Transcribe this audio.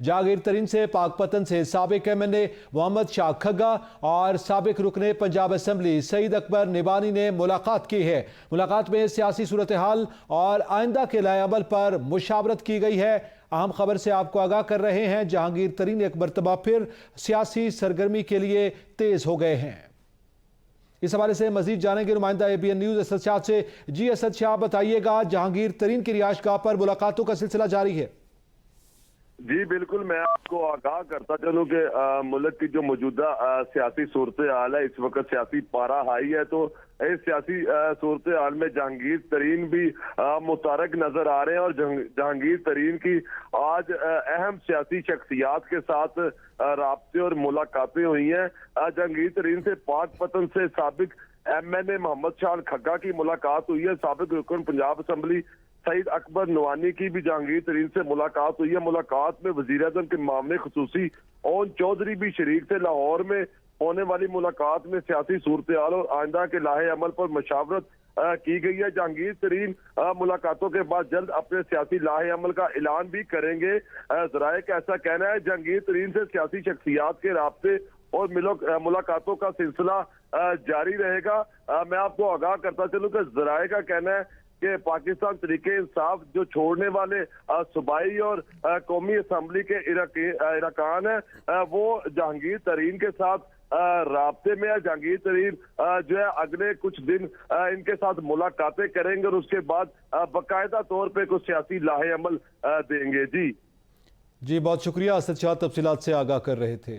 जहांगीर तरीन से पाकपतन से साबिक MNA मोहम्मद शाह खग्गा और साबिक रुकने पंजाब असम्बली सईद अकबर निबानी ने मुलाकात की है। मुलाकात में सियासी सूरत हाल और आइंदा के लाए अमल पर मुशावरत की गई है। अहम खबर से आपको आगाह कर रहे हैं, जहांगीर तरीन एक मरतबा फिर सियासी सरगर्मी के लिए तेज हो गए हैं। इस हवाले से मजीद जानेंगे नुमाइंदा ABN न्यूज असद शाह से। जी असद शाह, बताइएगा, जहांगीर तरीन की रिहाइशगाह पर मुलाकातों का सिलसिला जारी है। जी बिल्कुल, मैं आपको आगाह करता चलूं कि मुल्क की जो मौजूदा सियासी सूरत हाल है, इस वक्त सियासी पारा हाई है। तो इस सियासी सूरत हाल में जहांगीर तरीन भी मुतारक नजर आ रहे हैं और जहांगीर तरीन की आज अहम सियासी शख्सियात के साथ राब्ते और मुलाकातें हुई हैं। जहांगीर तरीन से पाकपतन से साबिक MNA मोहम्मद शाह खग्गा की मुलाकात हुई है। साबिक रुकन पंजाब असम्बली सईद अकबर नवानी की भी जहांगीर तरीन से मुलाकात हुई है। मुलाकात में वज़ीर-ए-आज़म के मामले खुसूसी ओन चौधरी भी शरीक थे। लाहौर में होने वाली मुलाकात में सियासी सूरत हाल और आइंदा के लाहे अमल पर मशावरत की गई है। जहांगीर तरीन मुलाकातों के बाद जल्द अपने सियासी लाहे अमल का ऐलान भी करेंगे। ज़राए का ऐसा कहना है। जहांगीर तरीन से सियासी शख्सियात के राब्ते और मुलाकातों का सिलसिला जारी रहेगा। मैं आपको आगाह करता चलूं कि ज़राए का कहना है कि पाकिस्तान तरीके इंसाफ जो छोड़ने वाले सूबाई और कौमी असम्बली के इरकान है, वो जहांगीर तरीन के साथ राब्ते में है। जहांगीर तरीन जो है अगले कुछ दिन इनके साथ मुलाकातें करेंगे और उसके बाद बाकायदा तौर पे कुछ सियासी लाहे अमल देंगे। जी बहुत शुक्रिया असद शाह, तफसीलात से आगाह कर रहे थे।